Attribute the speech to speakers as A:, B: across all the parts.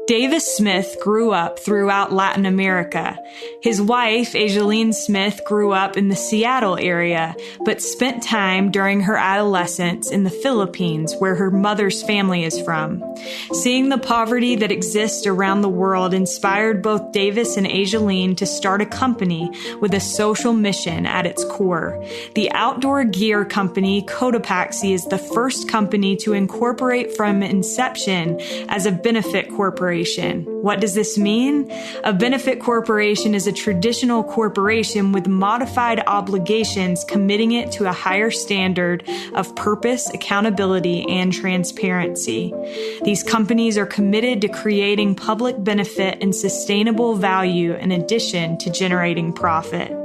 A: Davis Smith grew up throughout Latin America. His wife, Asialene Smith, grew up in the Seattle area, but spent time during her adolescence in the Philippines, where her mother's family is from. Seeing the poverty that exists around the world inspired both Davis and Asialene to start a company with a social mission at its core. The outdoor gear company Cotopaxi is the first company to incorporate from inception as a benefit corporation. What does this mean? A benefit corporation is a traditional corporation with modified obligations committing it to a higher standard of purpose, accountability, and transparency. These companies are committed to creating public benefit and sustainable value in addition to generating profit.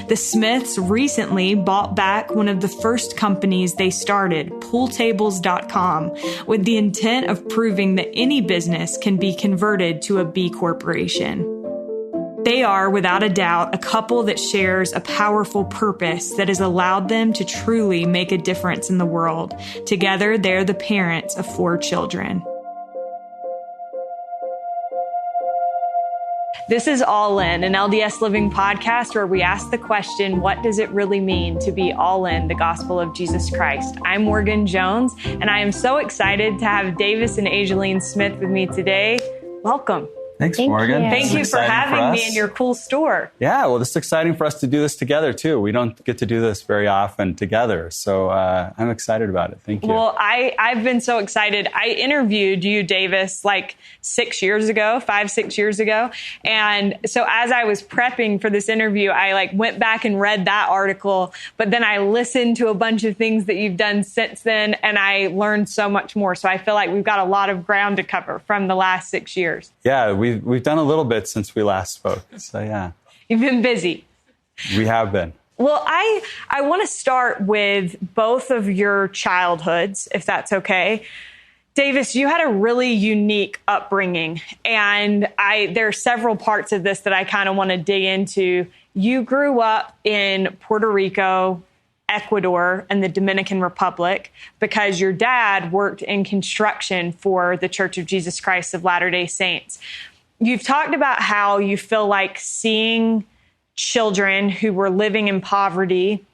A: The Smiths recently bought back one of the first companies they started, pooltables.com, with the intent of proving that any business can be converted to a B corporation. They are, without a doubt, a couple that shares a powerful purpose that has allowed them to truly make a difference in the world. Together, they're the parents of 4 children. This is All In, an LDS Living podcast where we ask the question, what does it really mean to be all in the gospel of Jesus Christ? I'm Morgan Jones, and I am so excited to have Davis and Asialene Smith with me today. Welcome.
B: Thanks, Morgan.
A: Thank you for having me in your cool store.
B: Yeah, well, this is exciting for us to do this together, too. We don't get to do this very often together, so I'm excited about it. Thank you.
A: Well, I've been so excited. I interviewed you, Davis, like 6 years ago, 5-6 years ago. And so as I was prepping for this interview, I went back and read that article, but then I listened to a bunch of things that you've done since then, and I learned so much more. So I feel like we've got a lot of ground to cover from the last 6 years.
B: Yeah, we've done a little bit since we last spoke. So, yeah.
A: You've been busy.
B: We have been.
A: Well, I want to start with both of your childhoods, if that's okay. Davis, you had a really unique upbringing, and there are several parts of this that I kind of want to dig into. You grew up in Puerto Rico, Ecuador, and the Dominican Republic because your dad worked in construction for the Church of Jesus Christ of Latter-day Saints. You've talked about how you feel like seeing children who were living in poverty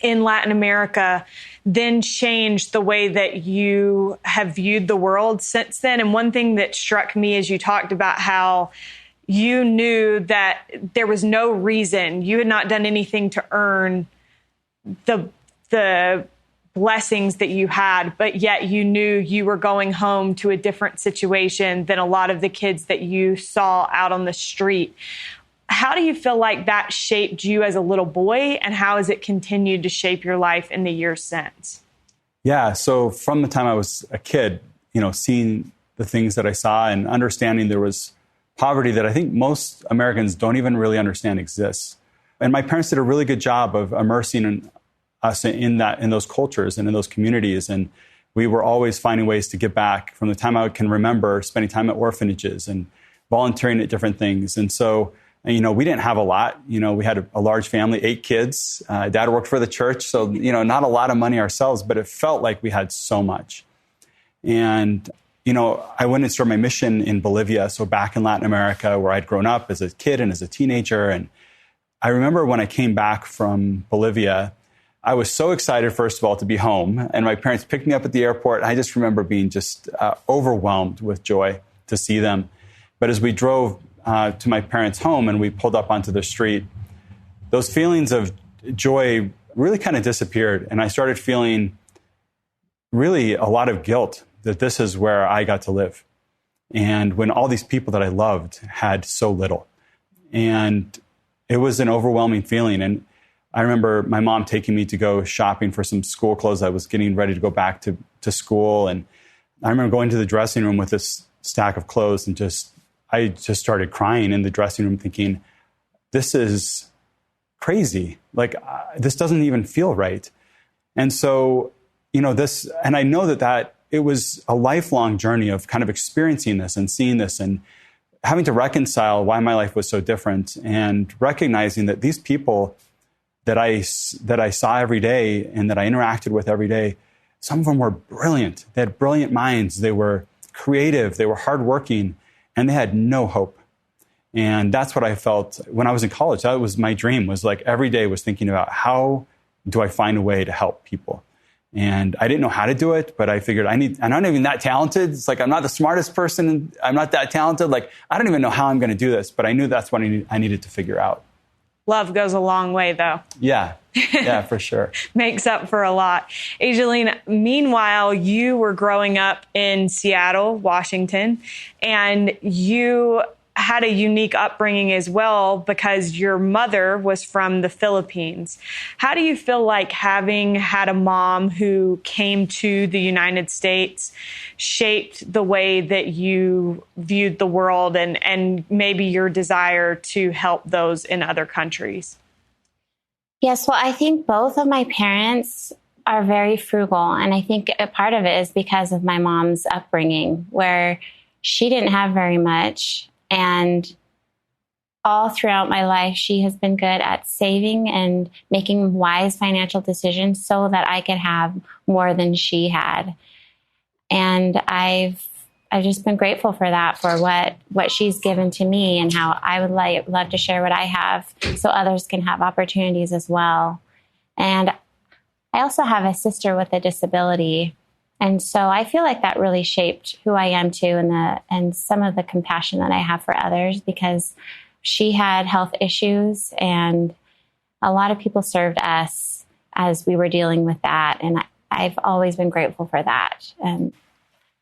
A: in Latin America then changed the way that you have viewed the world since then. And one thing that struck me is you talked about how you knew that there was no reason, you had not done anything to earn the blessings that you had, but yet you knew you were going home to a different situation than a lot of the kids that you saw out on the street. How do you feel like that shaped you as a little boy, and how has it continued to shape your life in the years since?
B: Yeah, so from the time I was a kid, seeing the things that I saw and understanding there was poverty that I think most Americans don't even really understand exists. And my parents did a really good job of immersing us in those cultures and in those communities. And we were always finding ways to give back. From the time I can remember, spending time at orphanages and volunteering at different things. And so, we didn't have a lot. We had a large family, 8 kids. Dad worked for the church. So, not a lot of money ourselves, but it felt like we had so much. And, I went and started my mission in Bolivia. So back in Latin America, where I'd grown up as a kid and as a teenager. And I remember when I came back from Bolivia, I was so excited, first of all, to be home. And my parents picked me up at the airport. I just remember being just overwhelmed with joy to see them. But as we drove to my parents' home and we pulled up onto the street, those feelings of joy really kind of disappeared. And I started feeling really a lot of guilt that this is where I got to live. And when all these people that I loved had so little. And it was an overwhelming feeling. And I remember my mom taking me to go shopping for some school clothes. I was getting ready to go back to school. And I remember going to the dressing room with this stack of clothes and I just started crying in the dressing room thinking, this is crazy. This doesn't even feel right. And so, and I know that it was a lifelong journey of kind of experiencing this and seeing this and having to reconcile why my life was so different and recognizing that these people that I saw every day and that I interacted with every day, some of them were brilliant. They had brilliant minds. They were creative. They were hardworking. and they had no hope. And that's what I felt when I was in college. That was my dream, was like every day was thinking about how do I find a way to help people? And I didn't know how to do it, but I figured I'm not even that talented. It's like, I'm not the smartest person. I'm not that talented. Like, I don't even know how I'm going to do this, but I knew that's what I needed to figure out.
A: Love goes a long way, though.
B: Yeah, for sure.
A: Makes up for a lot. Asialene, meanwhile, you were growing up in Seattle, Washington, and you had a unique upbringing as well because your mother was from the Philippines. How do you feel like having had a mom who came to the United States shaped the way that you viewed the world and maybe your desire to help those in other countries?
C: Yes, well, I think both of my parents are very frugal. And I think a part of it is because of my mom's upbringing, where she didn't have very much. And all throughout my life, she has been good at saving and making wise financial decisions so that I could have more than she had. And I've just been grateful for that, for what she's given to me and how I would love to share what I have so others can have opportunities as well. And I also have a sister with a disability. And so I feel like that really shaped who I am too, and some of the compassion that I have for others, because she had health issues and a lot of people served us as we were dealing with that. And I've always been grateful for that and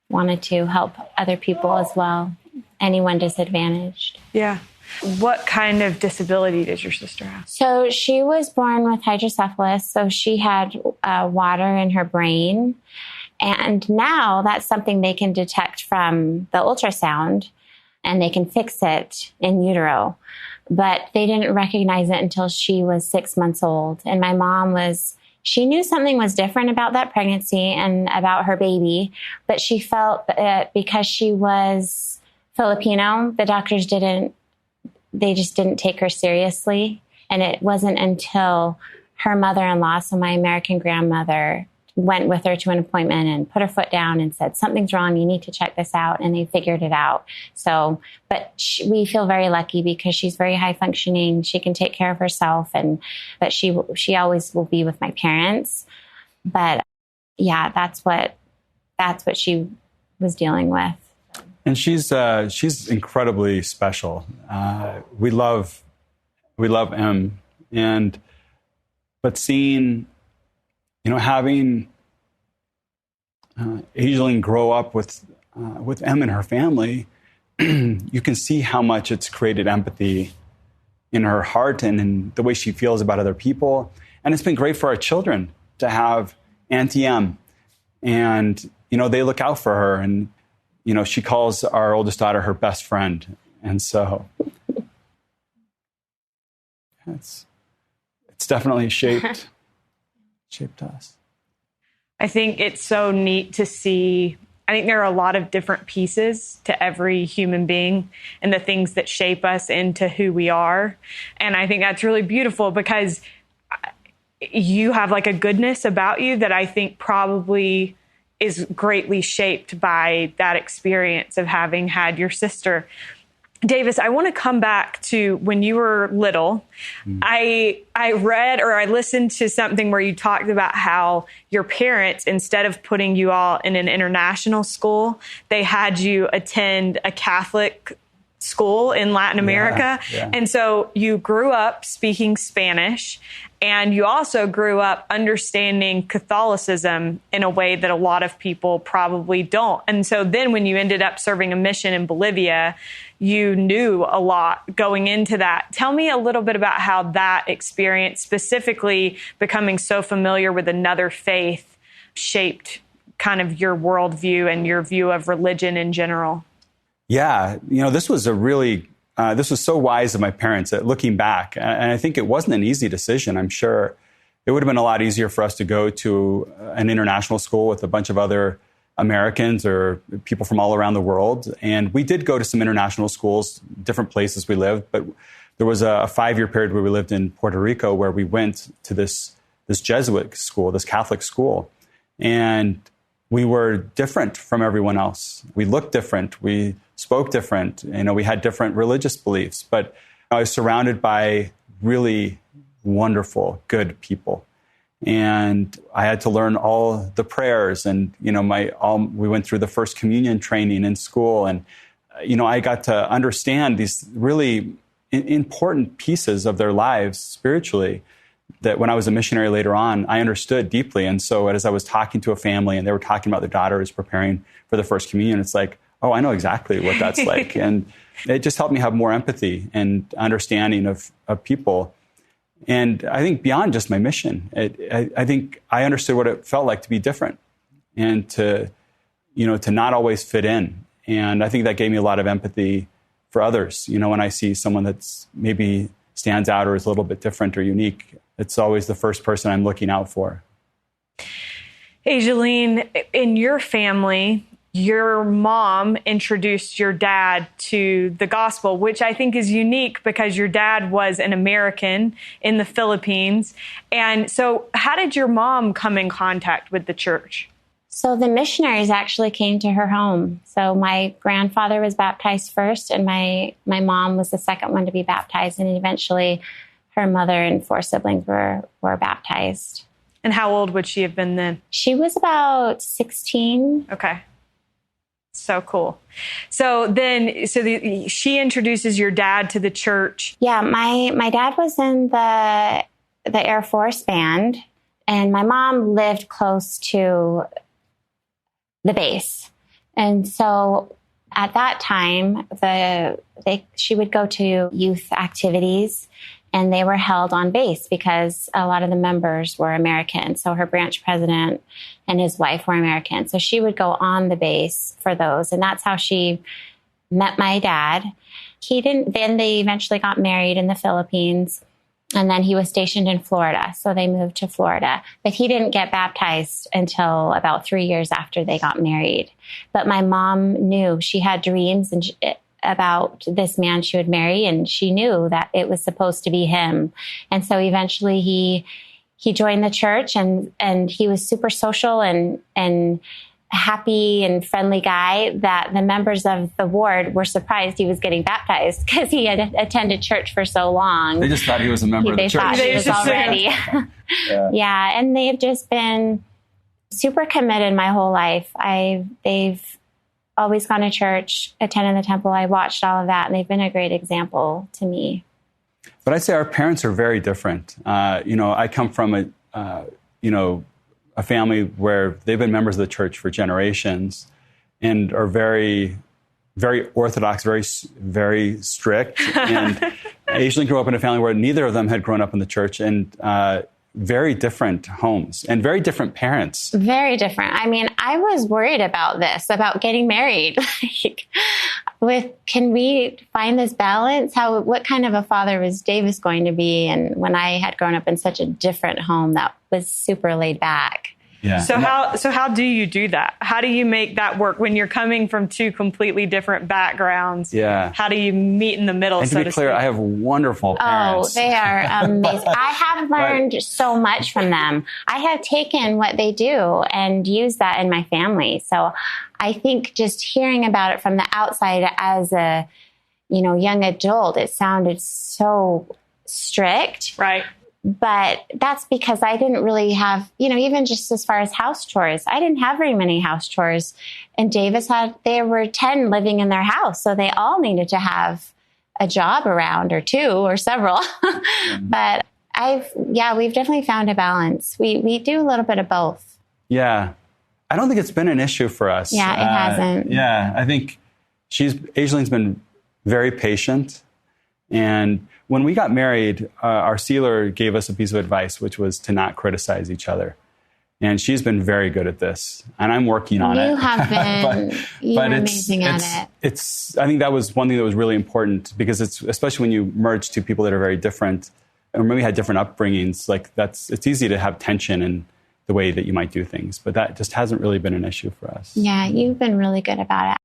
C: wanted to help other people as well, anyone disadvantaged.
A: Yeah. What kind of disability did your sister have?
C: So she was born with hydrocephalus. So she had water in her brain. And now that's something they can detect from the ultrasound and they can fix it in utero. But they didn't recognize it until she was 6 months old. And my mom she knew something was different about that pregnancy and about her baby, but she felt that because she was Filipino, the doctors just didn't take her seriously. And it wasn't until her mother-in-law, so my American grandmother, went with her to an appointment and put her foot down and said, something's wrong, you need to check this out. And they figured it out. So, but we feel very lucky because she's very high functioning. She can take care of herself, but she always will be with my parents. But yeah, that's what she was dealing with.
B: And she's incredibly special. We love Em, but seeing, having Asialene grow up with Em and her family, you can see how much it's created empathy in her heart and in the way she feels about other people. And it's been great for our children to have Auntie Em, and they look out for her, and she calls our oldest daughter her best friend, and so it's definitely shaped us.
A: I think it's so neat to see. I think there are a lot of different pieces to every human being and the things that shape us into who we are. And I think that's really beautiful because you have like a goodness about you that I think probably is greatly shaped by that experience of having had your sister. Davis, I want to come back to when you were little. I read or I listened to something where you talked about how your parents, instead of putting you all in an international school, they had you attend a Catholic school in Latin America.
B: Yeah.
A: And so you grew up speaking Spanish, and you also grew up understanding Catholicism in a way that a lot of people probably don't. And so then when you ended up serving a mission in Bolivia, you knew a lot going into that. Tell me a little bit about how that experience, specifically becoming so familiar with another faith, shaped kind of your worldview and your view of religion in general.
B: Yeah, this was this was so wise of my parents at looking back. And I think it wasn't an easy decision. I'm sure it would have been a lot easier for us to go to an international school with a bunch of other Americans or people from all around the world. And we did go to some international schools, different places we lived. But there was a 5-year period where we lived in Puerto Rico where we went to this Jesuit school, this Catholic school. And we were different from everyone else. We looked different. We spoke different. We had different religious beliefs, but I was surrounded by really wonderful, good people. And I had to learn all the prayers, and we went through the first communion training in school, and I got to understand these really important pieces of their lives spiritually that when I was a missionary later on, I understood deeply. And so as I was talking to a family and they were talking about their daughters preparing for the first communion, it's like, oh, I know exactly what that's like. And it just helped me have more empathy and understanding of people. And I think beyond just my mission, I think I understood what it felt like to be different and to not always fit in. And I think that gave me a lot of empathy for others. When I see someone that's maybe stands out or is a little bit different or unique, it's always the first person I'm looking out for.
A: Asialene, in your family, your mom introduced your dad to the gospel, which I think is unique because your dad was an American in the Philippines. And so how did your mom come in contact with the church?
C: So the missionaries actually came to her home. So my grandfather was baptized first, and my mom was the second one to be baptized. And eventually her mother and 4 siblings were baptized.
A: And how old would she have been then?
C: She was about 16.
A: Okay. So cool. So then, she introduces your dad to the church.
C: Yeah, my dad was in the Air Force band, and my mom lived close to the base. And so at that time, she would go to youth activities, and they were held on base because a lot of the members were American. So her branch president and his wife were American. So she would go on the base for those. And that's how she met my dad. Then they eventually got married in the Philippines. And then he was stationed in Florida. So they moved to Florida. But he didn't get baptized until about 3 years after they got married. But my mom knew. She had dreams about this man she would marry, and she knew that it was supposed to be him. And so eventually he joined the church, and he was super social and happy and friendly guy that the members of the ward were surprised he was getting baptized because he had attended church for so long.
B: They just thought he was a member of the church.
C: They thought he was already. Yeah, and they've just been super committed my whole life. They've always gone to church, attended the temple. I watched all of that, and they've been a great example to me.
B: But I'd say our parents are very different. I come from a family where they've been members of the church for generations and are very, very orthodox, very, very strict. And Asialene grew up in a family where neither of them had grown up in the church, and very different homes and very different parents. Very
C: different. I mean, I was worried about getting married. Can we find this balance? What kind of a father was Davis going to be? And when I had grown up in such a different home that was super laid back.
B: Yeah.
A: So how do you do that? How do you make that work when you're coming from 2 completely different backgrounds?
B: Yeah.
A: How do you meet in the middle?
B: And to be clear, I have wonderful parents.
C: Oh, they are amazing. I have learned so much from them. I have taken what they do and used that in my family. So I think just hearing about it from the outside as a young adult, it sounded so strict.
A: Right.
C: But that's because I didn't really have, even just as far as house chores, I didn't have very many house chores. And there were 10 living in their house. So they all needed to have a job around, or 2 or several. But we've definitely found a balance. We do a little bit of both.
B: Yeah. I don't think it's been an issue for us.
C: Yeah, it hasn't.
B: Yeah. I think Asialene's been very patient. And when we got married, our sealer gave us a piece of advice, which was to not criticize each other. And she's been very good at this, and I'm working on it.
C: You have been. You're amazing at it.
B: I think that was one thing that was really important, because especially when you merge 2 people that are very different, or maybe had different upbringings, it's easy to have tension in the way that you might do things. But that just hasn't really been an issue for us.
C: Yeah, you've been really good about it.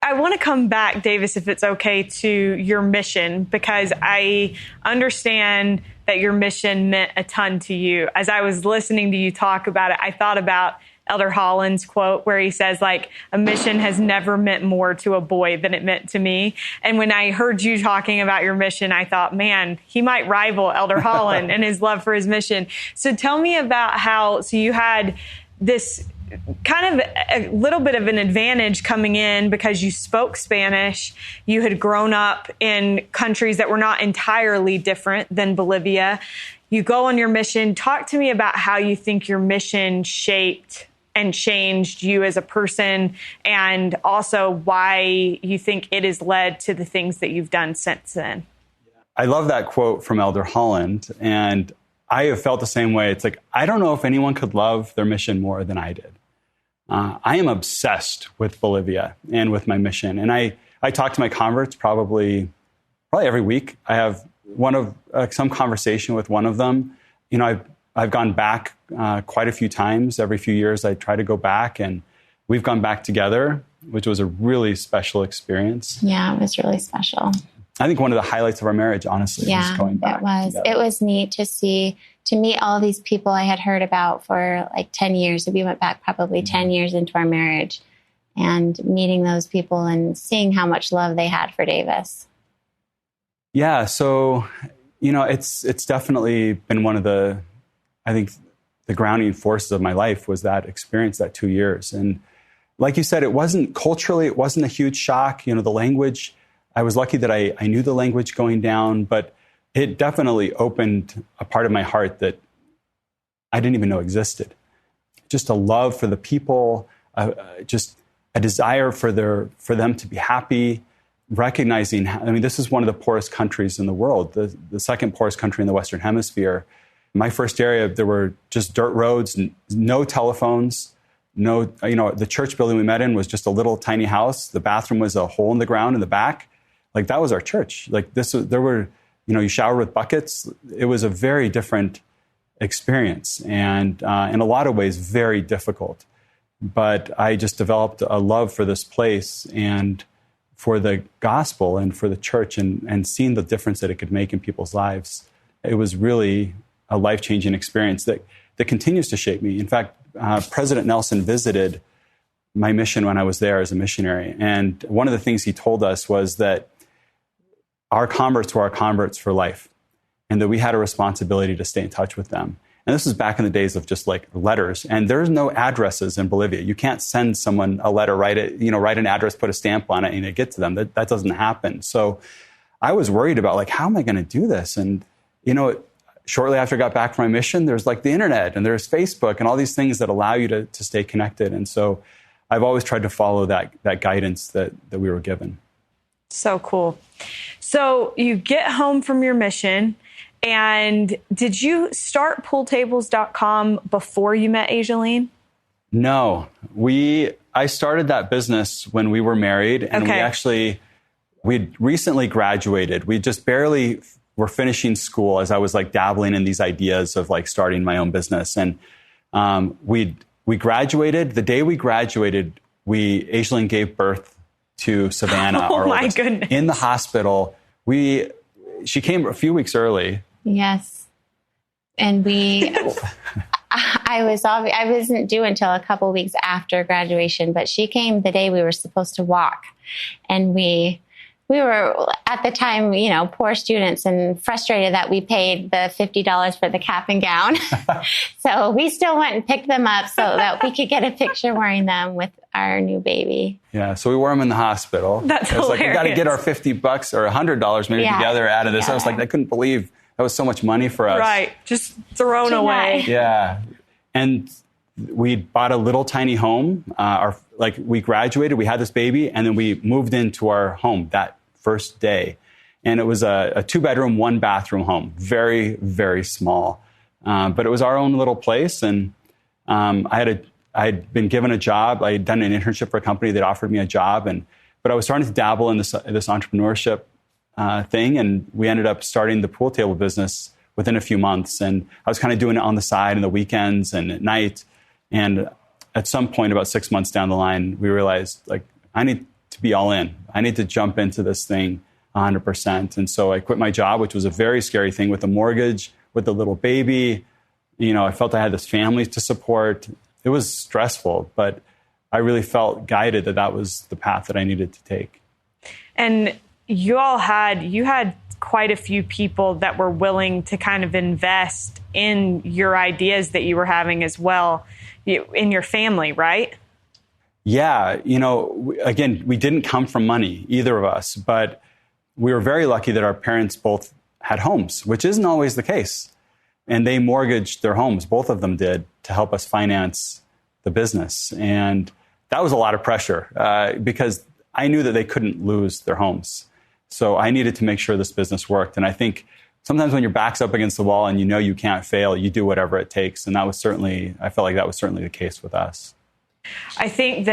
A: I want to come back, Davis, if it's okay, to your mission, because I understand that your mission meant a ton to you. As I was listening to you talk about it, I thought about Elder Holland's quote where he says, like, a mission has never meant more to a boy than it meant to me. And when I heard you talking about your mission, I thought, man, he might rival Elder Holland and his love for his mission. So tell me about so you had this kind of a little bit of an advantage coming in because you spoke Spanish. You had grown up in countries that were not entirely different than Bolivia. You go on your mission. Talk to me about how you think your mission shaped and changed you as a person, and also why you think it has led to the things that you've done since then.
B: I love that quote from Elder Holland, and I have felt the same way. It's like, I don't know if anyone could love their mission more than I did. I am obsessed with Bolivia and with my mission. And I talk to my converts probably every week. I have some conversation with one of them. You know, I've gone back quite a few times. Every few years, I try to go back, and we've gone back together, which was a really special experience.
C: Yeah, it was really special.
B: I think one of the highlights of our marriage, honestly, was going back.
C: It was. Together. It was neat to meet all these people I had heard about for like 10 years. We went back probably 10 years into our marriage, and meeting those people and seeing how much love they had for Davis.
B: Yeah. So, you know, it's definitely been one of the grounding forces of my life was that experience, that 2 years. And like you said, it wasn't a huge shock. You know, the language, I was lucky that I knew the language going down, but it definitely opened a part of my heart that I didn't even know existed. Just a love for the people, just a desire for them to be happy, recognizing, this is one of the poorest countries in the world, the second poorest country in the Western Hemisphere. My first area, there were just dirt roads, no telephones, the church building we met in was just a little tiny house. The bathroom was a hole in the ground in the back. Like, that was our church. Like, you shower with buckets. It was a very different experience, and in a lot of ways, very difficult. But I just developed a love for this place and for the gospel and for the church, and seeing the difference that it could make in people's lives. It was really a life-changing experience that continues to shape me. In fact, President Nelson visited my mission when I was there as a missionary. And one of the things he told us was that our converts were our converts for life, and that we had a responsibility to stay in touch with them. And this was back in the days of just like letters. And there's no addresses in Bolivia. You can't send someone a letter, write an address, put a stamp on it, and it gets to them. That doesn't happen. So I was worried about, like, how am I going to do this? And, shortly after I got back from my mission, there's like the internet and there's Facebook and all these things that allow you to stay connected. And so I've always tried to follow that guidance that we were given.
A: So cool. So you get home from your mission, and did you start pooltables.com before you met Asialene?
B: No, I started that business when we were married, and we'd recently graduated. We just barely were finishing school as I was like dabbling in these ideas of like starting my own business. And we graduated. The day we graduated, Asialene gave birth to Savannah.
A: Oh my goodness!
B: In the hospital. She came a few weeks early.
C: Yes, and I wasn't due until a couple of weeks after graduation, but she came the day we were supposed to walk, and we were at the time, poor students and frustrated that we paid the $50 for the cap and gown. So we still went and picked them up so that we could get a picture wearing them with our new baby.
B: Yeah, so we wore them in the hospital.
A: That's hilarious.
B: Like, we got to get our $50 or $100 maybe together out of this. I was like, I couldn't believe that was so much money for us.
A: Right, just thrown away.
B: Yeah, and we bought a little tiny home. We graduated, we had this baby, and then we moved into our home that first day. And it was a 2-bedroom, 1-bathroom home. Very, very small. But it was our own little place. And I had been given a job. I had done an internship for a company that offered me a job. But I was starting to dabble in this entrepreneurship thing. And we ended up starting the pool table business within a few months. And I was kind of doing it on the side in the weekends and at night. And at some point, about 6 months down the line, we realized, like, I need to be all in. I need to jump into this thing 100%. And so I quit my job, which was a very scary thing, with a mortgage, with a little baby. I felt I had this family to support. it was stressful, but I really felt guided that that was the path that I needed to take.
A: And you had quite a few people that were willing to kind of invest in your ideas that you were having as well in your family, right?
B: Yeah. Again, we didn't come from money, either of us, but we were very lucky that our parents both had homes, which isn't always the case. And they mortgaged their homes, both of them did, to help us finance the business. And that was a lot of pressure because I knew that they couldn't lose their homes. So I needed to make sure this business worked. And I think sometimes when your back's up against the wall and you know you can't fail, you do whatever it takes. And I felt like that was certainly the case with us.
A: I think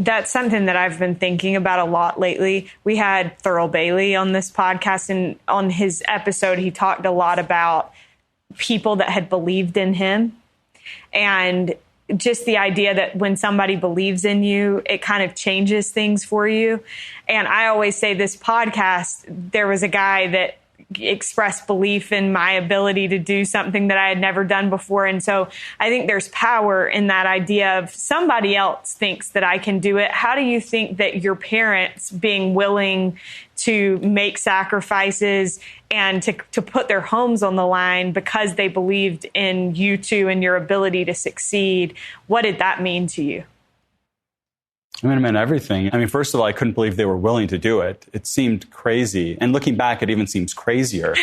A: that's something that I've been thinking about a lot lately. We had Thurl Bailey on this podcast, and on his episode, he talked a lot about people that had believed in him, and just the idea that when somebody believes in you, it kind of changes things for you. And I always say this podcast, there was a guy that expressed belief in my ability to do something that I had never done before. And so I think there's power in that idea of somebody else thinks that I can do it. How do you think that your parents being willing to make sacrifices and to put their homes on the line because they believed in you two and your ability to succeed, what did that mean to you?
B: I mean, it meant everything. I mean, first of all, I couldn't believe they were willing to do it. It seemed crazy. And looking back, it even seems crazier.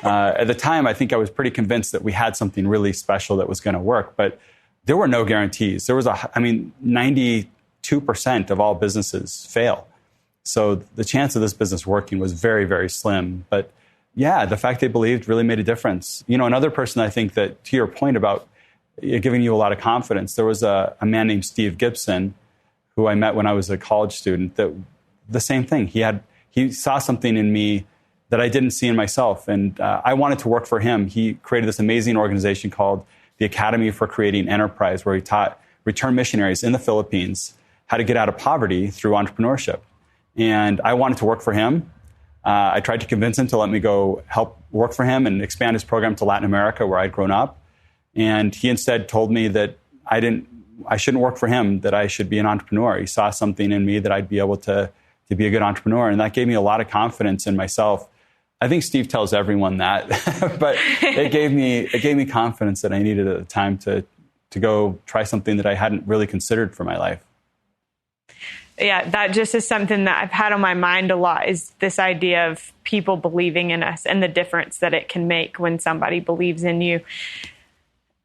B: At the time, I think I was pretty convinced that we had something really special that was going to work. But there were no guarantees. 92% of all businesses fail. So the chance of this business working was very, very slim. But yeah, the fact they believed really made a difference. Another person I think that, to your point about giving you a lot of confidence, there was a man named Steve Gibson, who I met when I was a college student, that the same thing. He saw something in me that I didn't see in myself. And I wanted to work for him. He created this amazing organization called the Academy for Creating Enterprise, where he taught returned missionaries in the Philippines how to get out of poverty through entrepreneurship. And I wanted to work for him. I tried to convince him to let me go help work for him and expand his program to Latin America, where I'd grown up. And he instead told me that I shouldn't work for him, that I should be an entrepreneur. He saw something in me that I'd be able to be a good entrepreneur. And that gave me a lot of confidence in myself. I think Steve tells everyone that, but it gave me confidence that I needed at the time to go try something that I hadn't really considered for my life.
A: Yeah, that just is something that I've had on my mind a lot, is this idea of people believing in us and the difference that it can make when somebody believes in you.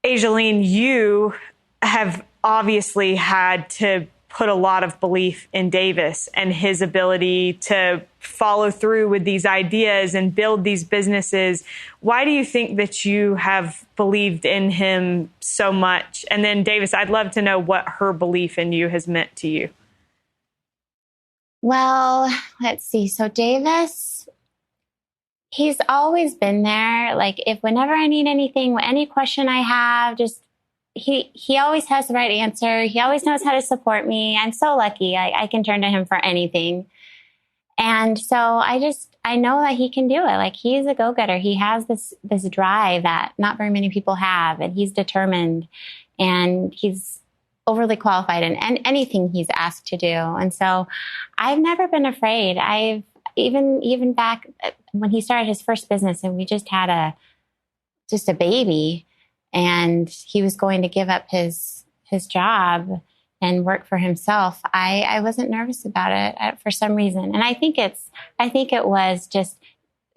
A: Asialene, you have obviously had to put a lot of belief in Davis and his ability to follow through with these ideas and build these businesses. Why do you think that you have believed in him so much? And then, Davis, I'd love to know what her belief in you has meant to you.
C: Well, let's see. So Davis, he's always been there. Like, whenever I need anything, any question I have, he always has the right answer. He always knows how to support me. I'm so lucky. I can turn to him for anything. And so I know that he can do it. Like, he's a go-getter. He has this drive that not very many people have, and he's determined, and he's overly qualified in anything he's asked to do. And so I've never been afraid. I've even back when he started his first business and we just had a baby, and he was going to give up his job and work for himself, I wasn't nervous about it for some reason. And I think it was just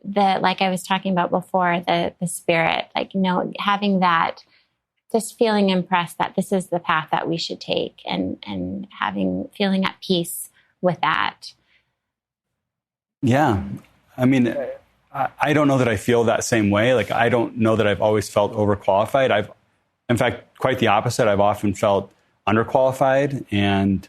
C: like I was talking about before, the spirit, like, having that, just feeling impressed that this is the path that we should take, and feeling at peace with that.
B: Yeah. I mean, I don't know that I feel that same way. Like, I don't know that I've always felt overqualified. In fact, quite the opposite. I've often felt underqualified and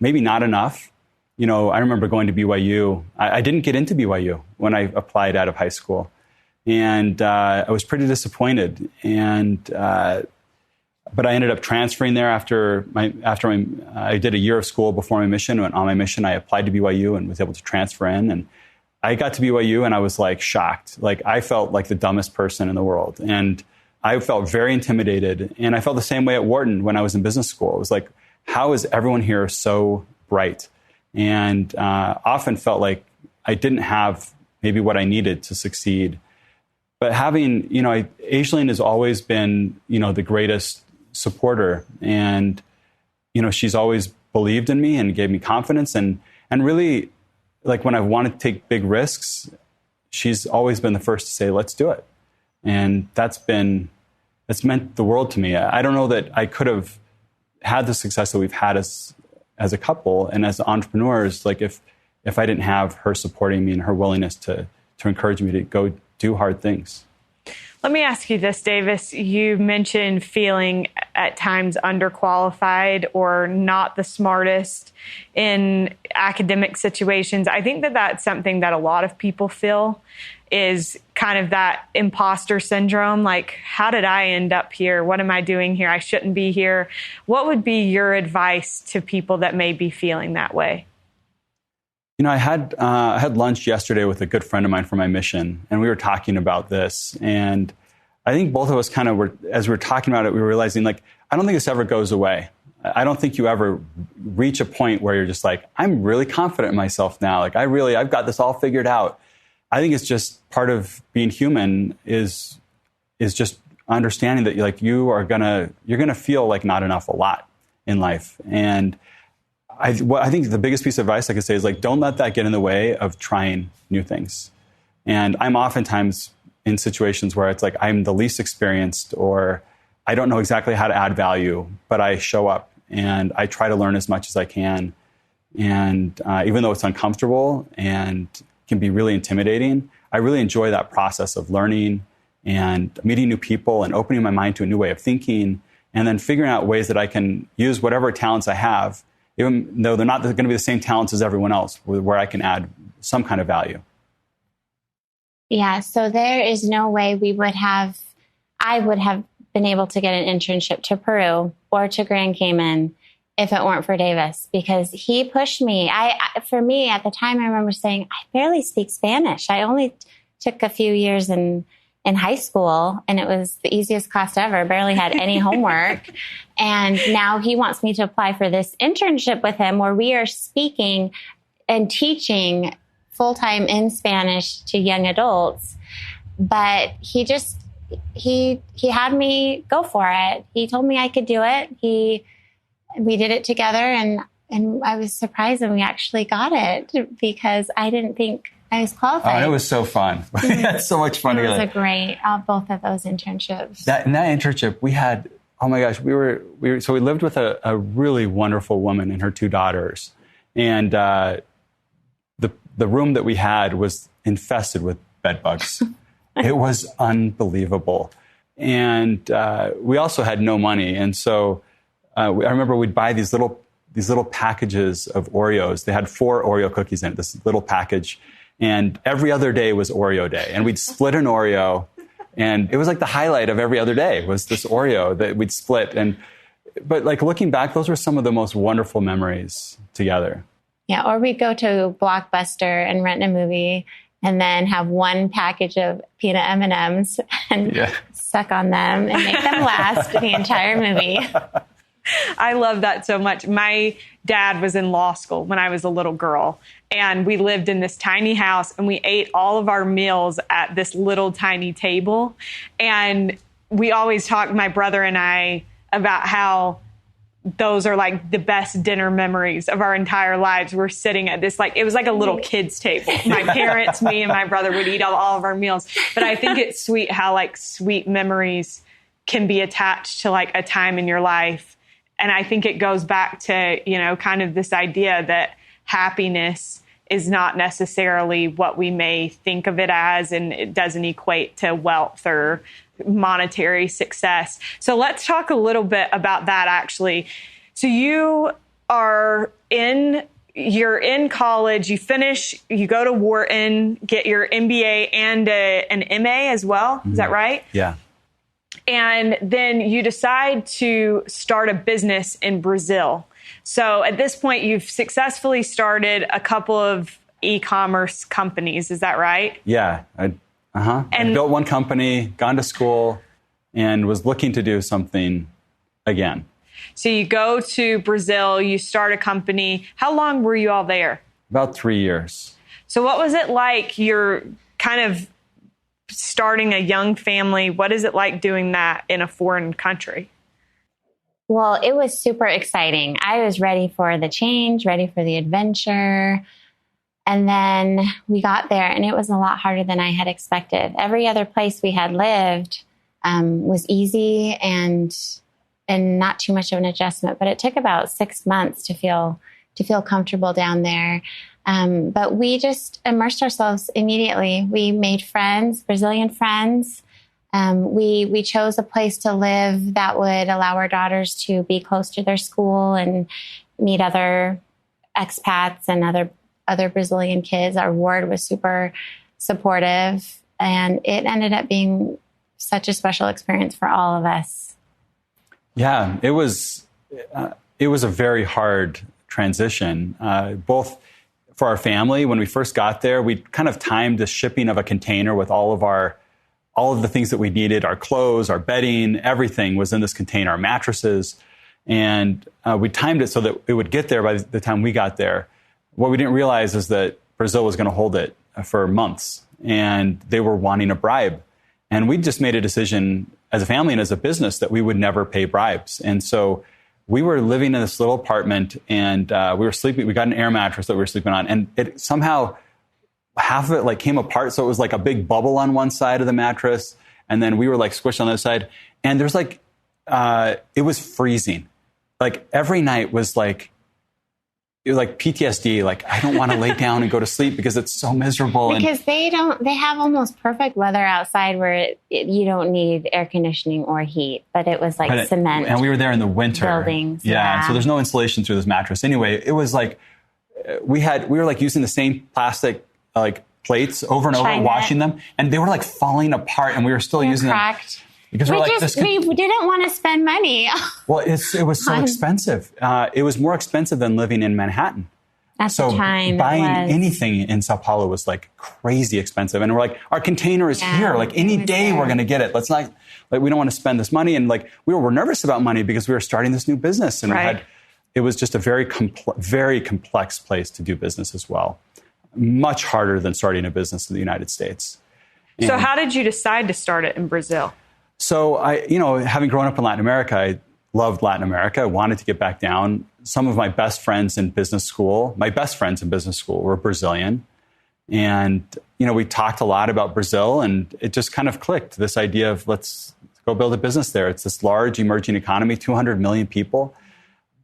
B: maybe not enough. I remember going to BYU. I didn't get into BYU when I applied out of high school. And I was pretty disappointed. But I ended up transferring there after I did a year of school before my mission. And on my mission, I applied to BYU and was able to transfer in. And I got to BYU and I was like shocked. Like, I felt like the dumbest person in the world. And I felt very intimidated. And I felt the same way at Wharton when I was in business school. It was like, how is everyone here so bright? And often felt like I didn't have maybe what I needed to succeed. But having, Asialene has always been, the greatest supporter. And, she's always believed in me and gave me confidence. And really, like when I've wanted to take big risks, she's always been the first to say, let's do it. And that's meant the world to me. I don't know that I could have had the success that we've had as a couple and as entrepreneurs, like if I didn't have her supporting me and her willingness to encourage me to go do hard things.
A: Let me ask you this, Davis. You mentioned feeling at times underqualified or not the smartest in academic situations. I think that that's something that a lot of people feel, is kind of that imposter syndrome. Like, how did I end up here? What am I doing here? I shouldn't be here. What would be your advice to people that may be feeling that way?
B: I had lunch yesterday with a good friend of mine from my mission, and we were talking about this. And I think both of us kind of were, as we were talking about it, we were realizing, like, I don't think this ever goes away. I don't think you ever reach a point where you're just like, I'm really confident in myself now. Like, I've got this all figured out. I think it's just part of being human is just understanding that you're gonna feel like not enough a lot in life. And I think the biggest piece of advice I could say is, like, don't let that get in the way of trying new things. And I'm oftentimes in situations where it's like I'm the least experienced, or I don't know exactly how to add value, but I show up and I try to learn as much as I can. And even though it's uncomfortable and can be really intimidating, I really enjoy that process of learning and meeting new people and opening my mind to a new way of thinking, and then figuring out ways that I can use whatever talents I have, even though they're not going to be the same talents as everyone else, where I can add some kind of value.
C: Yeah, so there is no way I would have been able to get an internship to Peru or to Grand Cayman if it weren't for Davis, because he pushed me. For me, at the time, I remember saying, I barely speak Spanish. I only took a few years in high school, and it was the easiest class ever. Barely had any homework. And now he wants me to apply for this internship with him where we are speaking and teaching full-time in Spanish to young adults. But he had me go for it. He told me I could do it. We did it together, and I was surprised when we actually got it, because I didn't think I was qualified.
B: Oh, it was so fun. We had so much fun together.
C: It was great, both of those internships.
B: That internship, we had, oh my gosh, so we lived with a really wonderful woman and her two daughters. And the room that we had was infested with bed bugs. It was unbelievable. And we also had no money. And so I remember we'd buy these little packages of Oreos. They had 4 Oreo cookies in it, this little package. And every other day was Oreo day. And we'd split an Oreo. And it was like the highlight of every other day was this Oreo that we'd split. But like looking back, those were some of the most wonderful memories together.
C: Yeah, or we'd go to Blockbuster and rent a movie and then have one package of peanut M&Ms and suck on them and make them last the entire movie.
A: I love that so much. My dad was in law school when I was a little girl, and we lived in this tiny house, and we ate all of our meals at this little tiny table. And we always talked, my brother and I, about how those are like the best dinner memories of our entire lives. We're sitting at this, like, it was like a little kid's table. My parents, me, and my brother would eat all of our meals. But I think it's sweet how like sweet memories can be attached to like a time in your life. And I think it goes back to, kind of this idea that happiness is not necessarily what we may think of it as, and it doesn't equate to wealth or monetary success. So let's talk a little bit about that, actually. So you're in college, you finish, you go to Wharton, get your MBA and an MA as well. Mm-hmm. Is that right?
B: Yeah.
A: And then you decide to start a business in Brazil. So at this point, you've successfully started a couple of e-commerce companies. Is that right?
B: Yeah. I built one company, gone to school, and was looking to do something again.
A: So you go to Brazil, you start a company. How long were you all there?
B: About 3 years.
A: So what was it like? You're kind of starting a young family. What is it like doing that in a foreign country?
C: Well, it was super exciting. I was ready for the change, ready for the adventure. And then we got there and it was a lot harder than I had expected. Every other place we had lived was easy and not too much of an adjustment, but it took about 6 months to feel comfortable down there. But we just immersed ourselves immediately. We made friends, Brazilian friends. We chose a place to live that would allow our daughters to be close to their school and meet other expats and other Brazilian kids. Our ward was super supportive, and it ended up being such a special experience for all of us.
B: Yeah, it was a very hard transition, both for our family. When we first got there, we kind of timed the shipping of a container with all of the things that we needed, our clothes, our bedding, everything was in this container, our mattresses. And we timed it so that it would get there by the time we got there. What we didn't realize is that Brazil was going to hold it for months, and they were wanting a bribe. And we just made a decision as a family and as a business that we would never pay bribes. And so we were living in this little apartment, and we were sleeping. We got an air mattress that we were sleeping on, and it somehow half of it came apart. So it was like a big bubble on one side of the mattress, and then we were squished on the other side. And there's it was freezing. Every night was it was like PTSD. I don't want to lay down and go to sleep because it's so miserable.
C: Because they have almost perfect weather outside where you don't need air conditioning or heat, but it was cement.
B: And we were there in the winter.
C: Buildings.
B: Yeah. So there's no insulation through this mattress. Anyway, it was we were using the same plastic plates over and over, washing them, and they were falling apart, and we were still using
C: cracked.
B: them. Because
C: we didn't want to spend money.
B: Well, it was so expensive. It was more expensive than living in Manhattan.
C: At the time,
B: buying anything in Sao Paulo was crazy expensive. And we're our container is here. Any day we're going to get it. Let's not, we don't want to spend this money. And we were nervous about money because we were starting this new business. And it was just a very complex place to do business as well. Much harder than starting a business in the United States.
A: So how did you decide to start it in Brazil?
B: So having grown up in Latin America, I loved Latin America. I wanted to get back down. Some of my best friends in business school were Brazilian. And, we talked a lot about Brazil, and it just kind of clicked, this idea of let's go build a business there. It's this large emerging economy, 200 million people.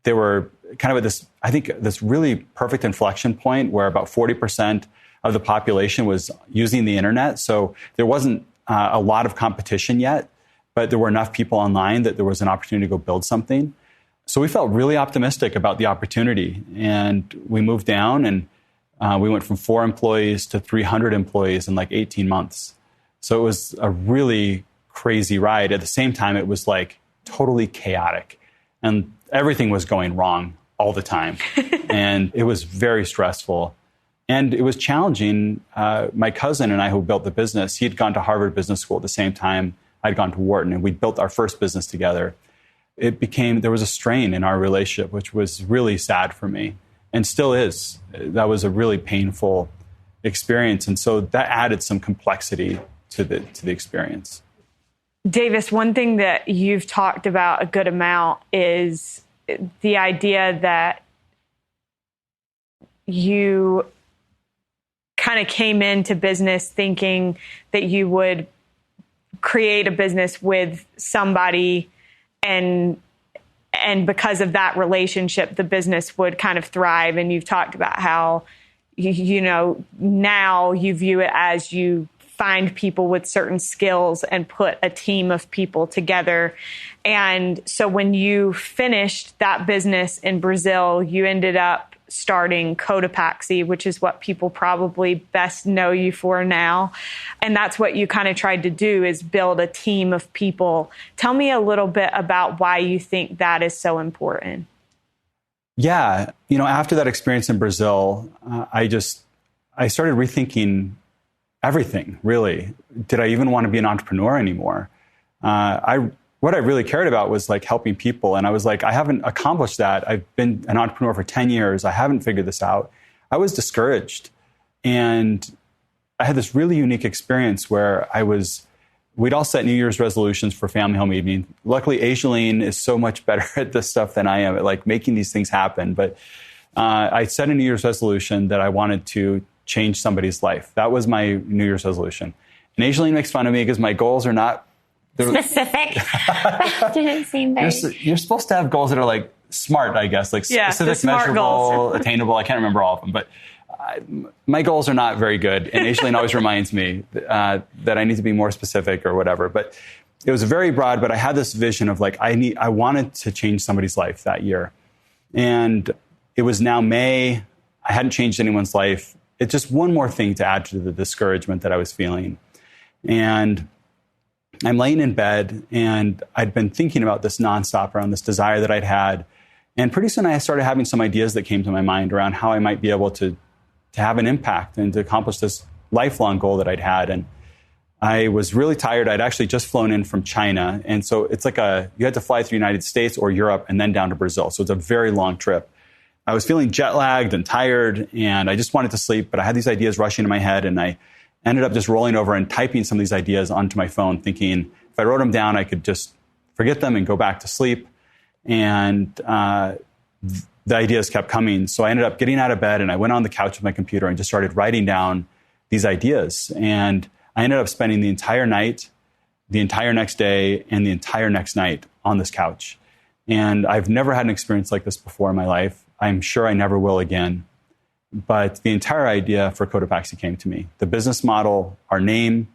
B: They were kind of at this really perfect inflection point where about 40% of the population was using the internet. So there wasn't a lot of competition yet, but there were enough people online that there was an opportunity to go build something. So we felt really optimistic about the opportunity. And we moved down, and we went from 4 employees to 300 employees in 18 months. So it was a really crazy ride. At the same time, it was totally chaotic. And everything was going wrong all the time. And it was very stressful. And it was challenging. My cousin and I, who built the business, he had gone to Harvard Business School at the same time I'd gone to Wharton, and we built our first business together. There was a strain in our relationship, which was really sad for me, and still is. That was a really painful experience. And so that added some complexity to the experience.
A: Davis, one thing that you've talked about a good amount is the idea that you kind of came into business thinking that you would create a business with somebody, and because of that relationship, the business would kind of thrive. And you've talked about how, now you view it as you find people with certain skills and put a team of people together. And so when you finished that business in Brazil, you ended up starting Cotopaxi, which is what people probably best know you for now. And that's what you kind of tried to do, is build a team of people. Tell me a little bit about why you think that is so important.
B: Yeah. After that experience in Brazil, I started rethinking everything, really. Did I even want to be an entrepreneur anymore? What I really cared about was like helping people. And I was like, I haven't accomplished that. I've been an entrepreneur for 10 years. I haven't figured this out. I was discouraged. And I had this really unique experience where we'd all set New Year's resolutions for family home evening. Luckily, Asialene is so much better at this stuff than I am at like making these things happen. But I set a New Year's resolution that I wanted to change somebody's life. That was my New Year's resolution. And Asialene makes fun of me because my goals are not
C: specific. That didn't seem very...
B: You're supposed to have goals that are like smart, I guess, like specific, measurable, attainable. I can't remember all of them, but my goals are not very good. And Asialene always reminds me that I need to be more specific or whatever. But it was very broad, but I had this vision of like, I wanted to change somebody's life that year. And it was now May. I hadn't changed anyone's life. It's just one more thing to add to the discouragement that I was feeling. And I'm laying in bed, and I'd been thinking about this nonstop around this desire that I'd had. And pretty soon I started having some ideas that came to my mind around how I might be able to have an impact and to accomplish this lifelong goal that I'd had. And I was really tired. I'd actually just flown in from China. And so it's like you had to fly through the United States or Europe and then down to Brazil. So it's a very long trip. I was feeling jet lagged and tired, and I just wanted to sleep, but I had these ideas rushing in my head, and I ended up just rolling over and typing some of these ideas onto my phone, thinking if I wrote them down, I could just forget them and go back to sleep. And the ideas kept coming. So I ended up getting out of bed, and I went on the couch with my computer and just started writing down these ideas. And I ended up spending the entire night, the entire next day, and the entire next night on this couch. And I've never had an experience like this before in my life. I'm sure I never will again. But the entire idea for Cotopaxi came to me. The business model, our name,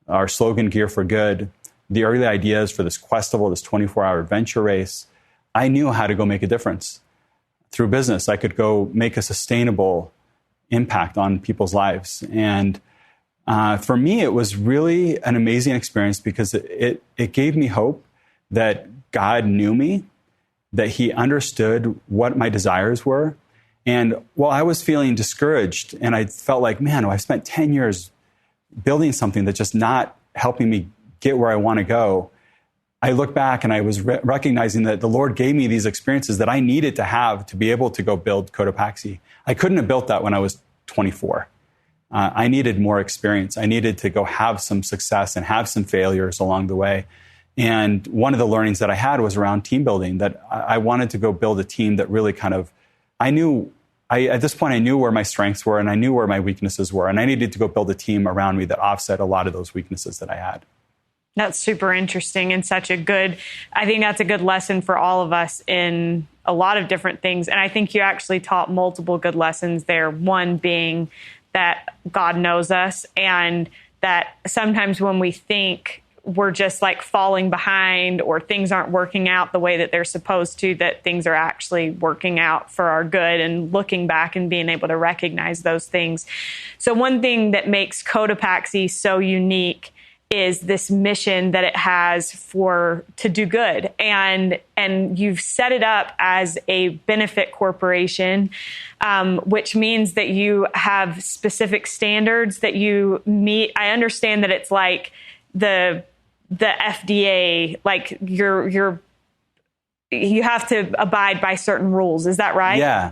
B: our slogan, Gear for Good, the early ideas for this Questival, this 24-hour adventure race. I knew how to go make a difference. Through business, I could go make a sustainable impact on people's lives. And for me, it was really an amazing experience because it gave me hope that God knew me, that he understood what my desires were. And while I was feeling discouraged and I felt like, man, I've spent 10 years building something that's just not helping me get where I want to go, I look back and I was recognizing that the Lord gave me these experiences that I needed to have to be able to go build Cotopaxi. I couldn't have built that when I was 24. I needed more experience. I needed to go have some success and have some failures along the way. And one of the learnings that I had was around team building, that I wanted to go build a team that really kind of, at this point, I knew where my strengths were and I knew where my weaknesses were. And I needed to go build a team around me that offset a lot of those weaknesses that I had.
A: That's super interesting and I think that's a good lesson for all of us in a lot of different things. And I think you actually taught multiple good lessons there. One being that God knows us, and that sometimes when we think we're just like falling behind or things aren't working out the way that they're supposed to, that things are actually working out for our good, and looking back and being able to recognize those things. So one thing that makes Cotopaxi so unique is this mission that it has to do good. And you've set it up as a benefit corporation, which means that you have specific standards that you meet. I understand that it's like the FDA, like you have to abide by certain rules. Is that right?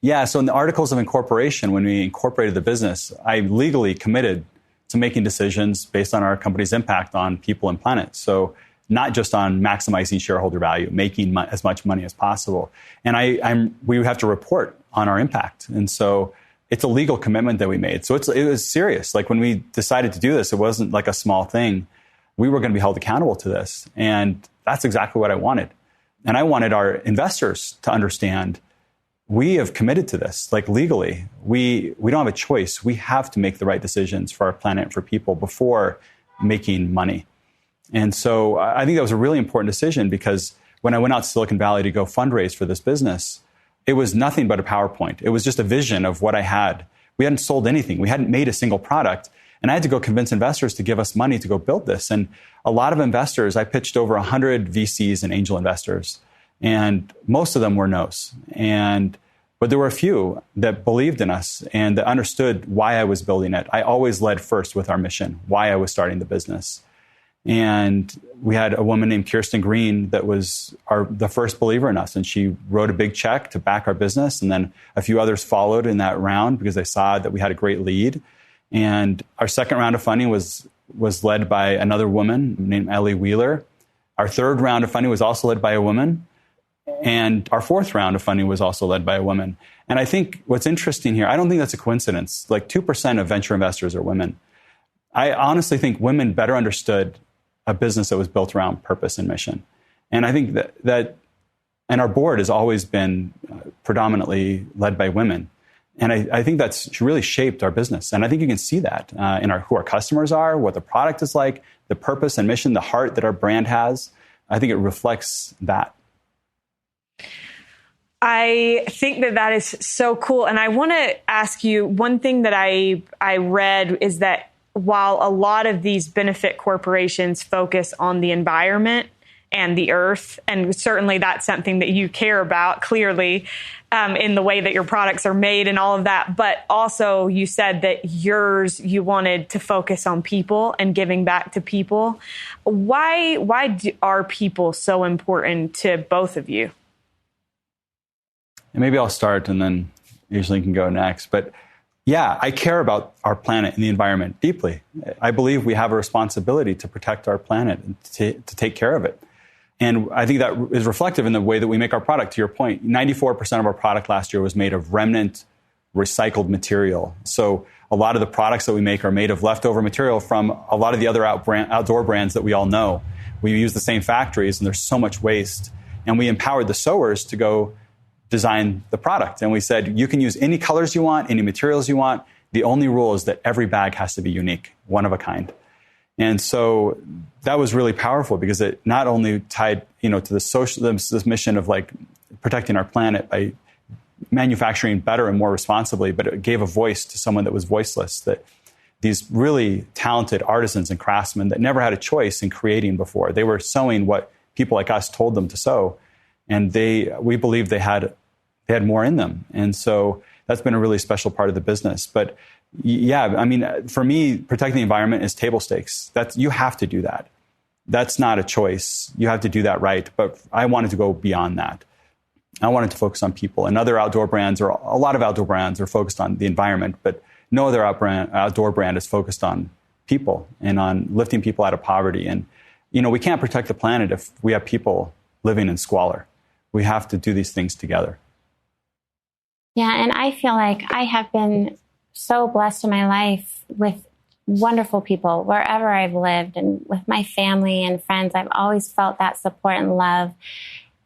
B: Yeah. So in the Articles of Incorporation, when we incorporated the business, I legally committed to making decisions based on our company's impact on people and planet. So not just on maximizing shareholder value, making as much money as possible. And we have to report on our impact. And so it's a legal commitment that we made. So it was serious. Like when we decided to do this, it wasn't like a small thing. We were going to be held accountable to this. And that's exactly what I wanted. And I wanted our investors to understand we have committed to this, like legally. We don't have a choice. We have to make the right decisions for our planet and for people before making money. And so I think that was a really important decision, because when I went out to Silicon Valley to go fundraise for this business, it was nothing but a PowerPoint. It was just a vision of what I had. We hadn't sold anything. We hadn't made a single product. And I had to go convince investors to give us money to go build this. And a lot of investors, I pitched over 100 VCs and angel investors. And most of them were no's. But there were a few that believed in us and that understood why I was building it. I always led first with our mission, why I was starting the business. And we had a woman named Kirsten Green that was the first believer in us. And she wrote a big check to back our business. And then a few others followed in that round because they saw that we had a great lead. And our second round of funding was led by another woman named Ellie Wheeler. Our third round of funding was also led by a woman. And our fourth round of funding was also led by a woman. And I think what's interesting here, I don't think that's a coincidence. Like 2% of venture investors are women. I honestly think women better understood a business that was built around purpose and mission. And I think that and our board has always been predominantly led by women. And I think that's really shaped our business. And I think you can see that in who our customers are, what the product is like, the purpose and mission, the heart that our brand has. I think it reflects that.
A: I think that is so cool. And I want to ask you, one thing that I read is that while a lot of these benefit corporations focus on the environment and the earth, and certainly that's something that you care about clearly in the way that your products are made and all of that, but also you said that you wanted to focus on people and giving back to people. Why are people so important to both of you?
B: And maybe I'll start and then Asialene can go next. But yeah, I care about our planet and the environment deeply. I believe we have a responsibility to protect our planet and to take care of it. And I think that is reflective in the way that we make our product. To your point, 94% of our product last year was made of remnant recycled material. So a lot of the products that we make are made of leftover material from a lot of the other outdoor brands that we all know. We use the same factories and there's so much waste. And we empowered the sewers to go design the product. And we said, you can use any colors you want, any materials you want. The only rule is that every bag has to be unique, one of a kind. And so that was really powerful because it not only tied, to this mission of like protecting our planet by manufacturing better and more responsibly, but it gave a voice to someone that was voiceless, that these really talented artisans and craftsmen that never had a choice in creating before. They were sewing what people like us told them to sew. And we believe they had more in them. And so that's been a really special part of the business. But yeah, I mean, for me, protecting the environment is table stakes. You have to do that. That's not a choice. You have to do that right. But I wanted to go beyond that. I wanted to focus on people. And other outdoor brands, or a lot of outdoor brands, are focused on the environment. But no other outdoor brand is focused on people and on lifting people out of poverty. And, we can't protect the planet if we have people living in squalor. We have to do these things together.
C: Yeah, and I feel like I have been so blessed in my life with wonderful people wherever I've lived, and with my family and friends. I've always felt that support and love.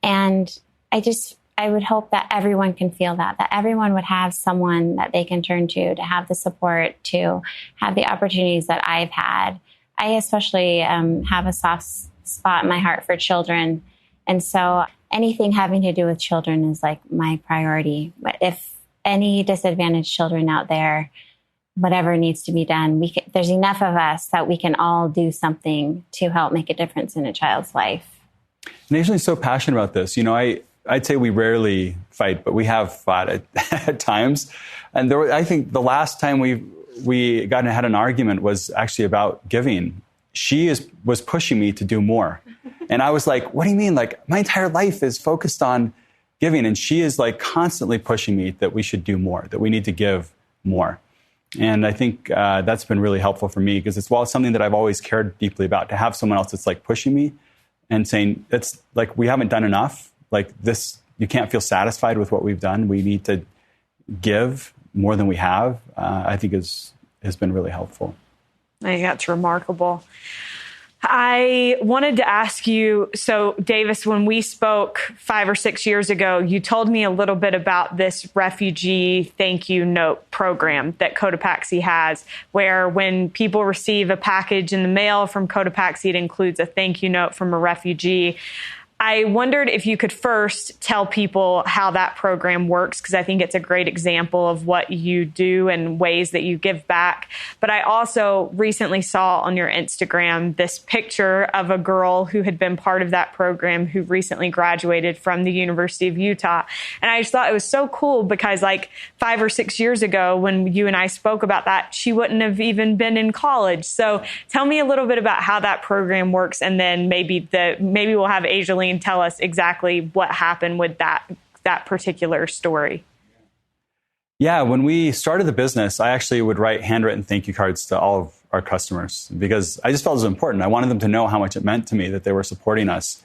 C: And I would hope that everyone can feel that everyone would have someone that they can turn to have the support, to have the opportunities that I've had. I especially have a soft spot in my heart for children. And so anything having to do with children is like my priority. But if any disadvantaged children out there, whatever needs to be done, there's enough of us that we can all do something to help make a difference in a child's life.
B: And Asialene's so passionate about this. I'd say we rarely fight, but we have fought at times. And I think the last time we had an argument was actually about giving. She was pushing me to do more. And I was like, what do you mean? Like, my entire life is focused on giving. And she is like constantly pushing me that we should do more, that we need to give more. And I think that's been really helpful for me because it's something that I've always cared deeply about, to have someone else that's like pushing me and saying, it's like, we haven't done enough. Like this, you can't feel satisfied with what we've done. We need to give more than we have, I think has been really helpful.
A: I think that's remarkable. I wanted to ask you, so Davis, when we spoke 5 or 6 years ago, you told me a little bit about this refugee thank you note program that Cotopaxi has, where when people receive a package in the mail from Cotopaxi, it includes a thank you note from a refugee. I wondered if you could first tell people how that program works, because I think it's a great example of what you do and ways that you give back. But I also recently saw on your Instagram this picture of a girl who had been part of that program who recently graduated from the University of Utah. And I just thought it was so cool because like 5 or 6 years ago when you and I spoke about that, she wouldn't have even been in college. So tell me a little bit about how that program works, and then maybe we'll have Asialene tell us exactly what happened with that particular story.
B: Yeah, when we started the business, I actually would write handwritten thank you cards to all of our customers because I just felt it was important. I wanted them to know how much it meant to me that they were supporting us.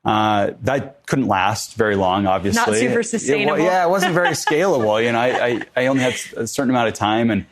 B: That couldn't last very long, obviously.
A: Not super sustainable.
B: It wasn't very scalable. I only had a certain amount of time, and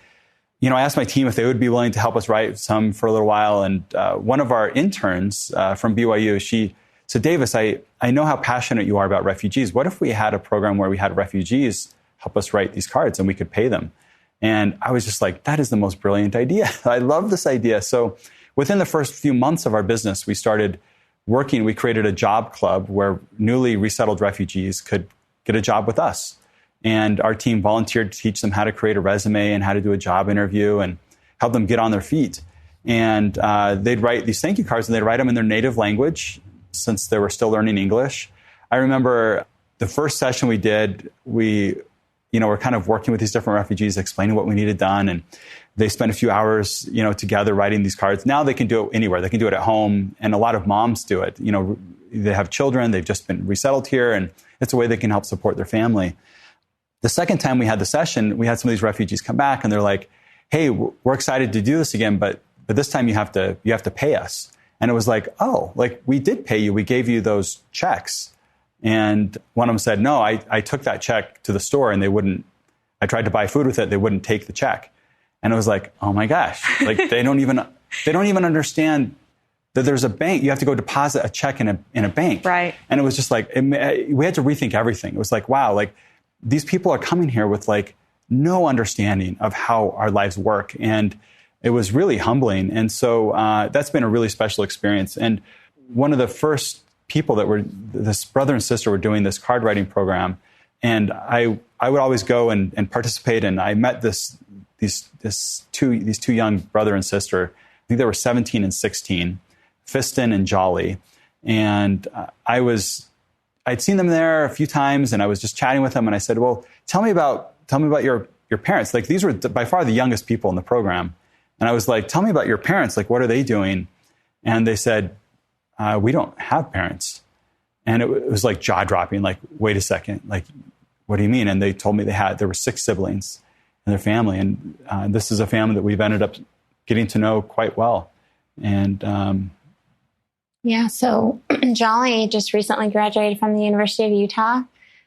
B: I asked my team if they would be willing to help us write some for a little while. And one of our interns from BYU, she said, Davis, I know how passionate you are about refugees. What if we had a program where we had refugees help us write these cards and we could pay them? And I was just like, that is the most brilliant idea. I love this idea. So within the first few months of our business, we started working. We created a job club where newly resettled refugees could get a job with us. And our team volunteered to teach them how to create a resume and how to do a job interview and help them get on their feet. And they'd write these thank you cards, and they'd write them in their native language since they were still learning English. I remember the first session we did, we were kind of working with these different refugees, explaining what we needed done. And they spent a few hours, together writing these cards. Now they can do it anywhere. They can do it at home. And a lot of moms do it. They have children. They've just been resettled here. And it's a way they can help support their family. The second time we had the session, we had some of these refugees come back and they're like, hey, we're excited to do this again, but this time you have to pay us. And it was like, oh, like we did pay you. We gave you those checks. And one of them said, no, I took that check to the store and I tried to buy food with it. They wouldn't take the check. And it was like, oh my gosh, like they don't even understand that there's a bank. You have to go deposit a check in a bank.
A: Right.
B: And it was just like, we had to rethink everything. It was like, wow, like these people are coming here with like no understanding of how our lives work. And it was really humbling. And so that's been a really special experience. And one of the first people this brother and sister were doing this card writing program. And I would always go and participate. And I met these two young brother and sister. I think they were 17 and 16, Fiston and Jolly. And I'd seen them there a few times, and I was just chatting with them. And I said, well, tell me about your parents. Like these were by far the youngest people in the program. And I was like, tell me about your parents. Like, what are they doing? And they said, we don't have parents. And it was like jaw dropping, like, wait a second, like, what do you mean? And they told me there were 6 siblings in their family. And this is a family that we've ended up getting to know quite well. And
C: yeah, so Jolly just recently graduated from the University of Utah.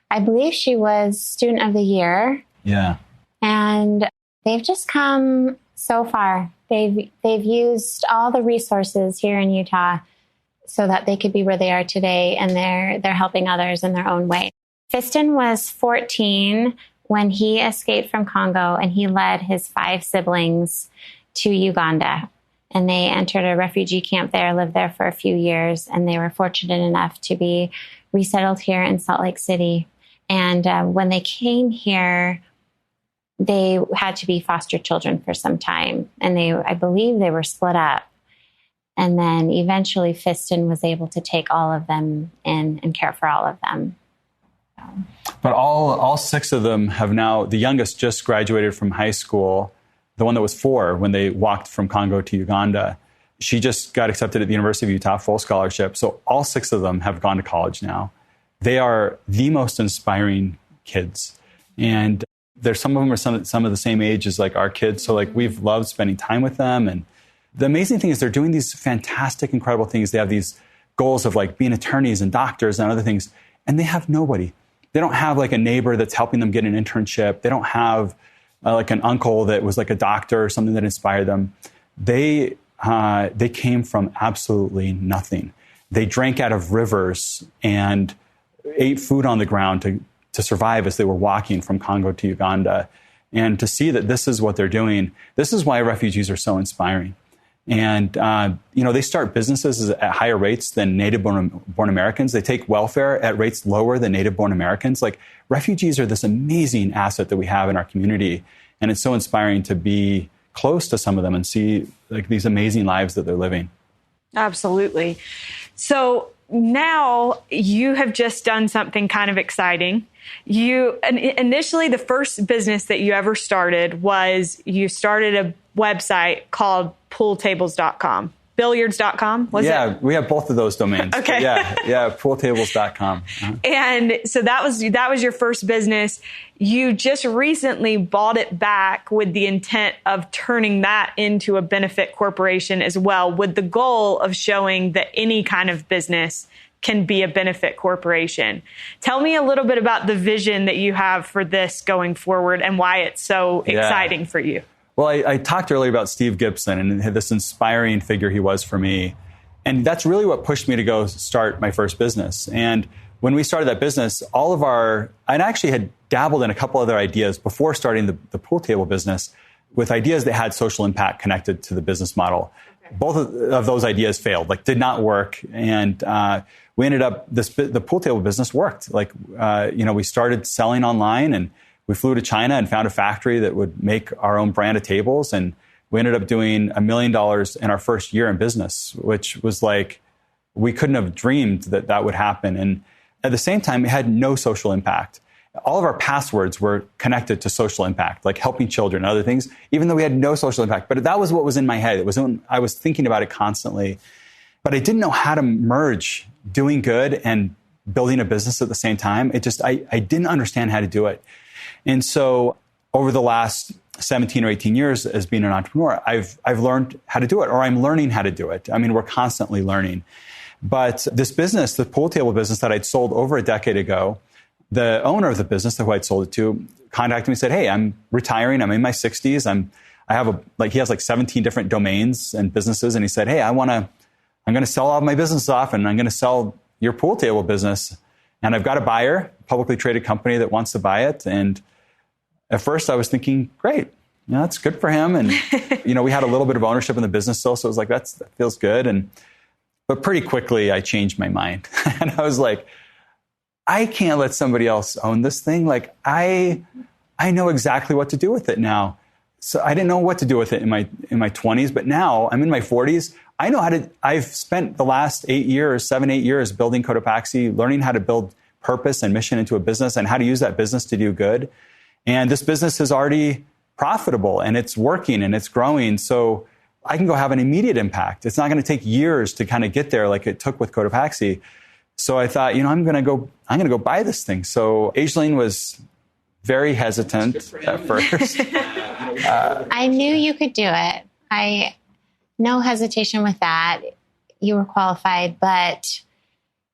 C: I believe she was Student of the Year.
B: Yeah.
C: And they've just come so far. They've used all the resources here in Utah so that they could be where they are today, and they're helping others in their own way. Fiston was 14 when he escaped from Congo, and he led his 5 siblings to Uganda. And they entered a refugee camp there, lived there for a few years, and they were fortunate enough to be resettled here in Salt Lake City. And when they came here, they had to be foster children for some time. And I believe they were split up. And then eventually Fiston was able to take all of them in and care for all of them.
B: But all 6 of them have now, the youngest just graduated from high school. The one that was 4 when they walked from Congo to Uganda, she just got accepted at the University of Utah, full scholarship. So all 6 of them have gone to college now. They are the most inspiring kids. And some of them are some of the same age as like our kids. So like we've loved spending time with them. And the amazing thing is they're doing these fantastic, incredible things. They have these goals of like being attorneys and doctors and other things. And they have nobody. They don't have like a neighbor that's helping them get an internship. They don't have like an uncle that was like a doctor or something that inspired them. They came from absolutely nothing. They drank out of rivers and ate food on the ground to survive as they were walking from Congo to Uganda. And to see that this is what they're doing, this is why refugees are so inspiring. And, they start businesses at higher rates than native-born Americans. They take welfare at rates lower than native-born Americans. Like, refugees are this amazing asset that we have in our community. And it's so inspiring to be close to some of them and see like these amazing lives that they're living.
A: Absolutely. So now you have just done something kind of exciting. You initially, the first business that you ever started was you started a website called pooltables.com. Billiards.com, was it?
B: Yeah, we have both of those domains.
A: Okay.
B: Yeah, pooltables.com. Uh-huh.
A: And so that was your first business. You just recently bought it back with the intent of turning that into a benefit corporation as well, with the goal of showing that any kind of business can be a benefit corporation. Tell me a little bit about the vision that you have for this going forward and why it's so exciting for you.
B: Well, I talked earlier about Steve Gibson and this inspiring figure he was for me. And that's really what pushed me to go start my first business. And when we started that business, I actually had dabbled in a couple other ideas before starting the pool table business with ideas that had social impact connected to the business model. Okay. Both of those ideas failed, did not work. And we ended up, the pool table business worked. We started selling online, and we flew to China and found a factory that would make our own brand of tables. And we ended up doing $1 million in our first year in business, which was we couldn't have dreamed that would happen. And at the same time, it had no social impact. All of our passwords were connected to social impact, like helping children and other things, even though we had no social impact. But that was what was in my head. I was thinking about it constantly, but I didn't know how to merge doing good and building a business at the same time. I didn't understand how to do it. And so over the last 17 or 18 years as being an entrepreneur, I've learned how to do it, or I'm learning how to do it. I mean, we're constantly learning. But this business, the pool table business that I'd sold over a decade ago, the owner of the business who I'd sold it to contacted me and said, "Hey, I'm retiring. I'm in my 60s. He has 17 different domains and businesses." And he said, "Hey, I'm going to sell all of my business off, and I'm going to sell your pool table business. And I've got a buyer, publicly traded company that wants to buy it." And at first I was thinking, great, that's good for him. And, we had a little bit of ownership in the business still. So it was that feels good. But pretty quickly I changed my mind. And I was like, I can't let somebody else own this thing. I know exactly what to do with it now. So I didn't know what to do with it in my 20s, but now I'm in my 40s. I know I've spent the last 8 years building Cotopaxi, learning how to build purpose and mission into a business and how to use that business to do good. And this business is already profitable and it's working and it's growing. So I can go have an immediate impact. It's not going to take years to kind of get there like it took with Cotopaxi. So I thought, I'm going to go buy this thing. So Asialene was very hesitant at first.
C: I knew you could do it. No hesitation with that. You were qualified, but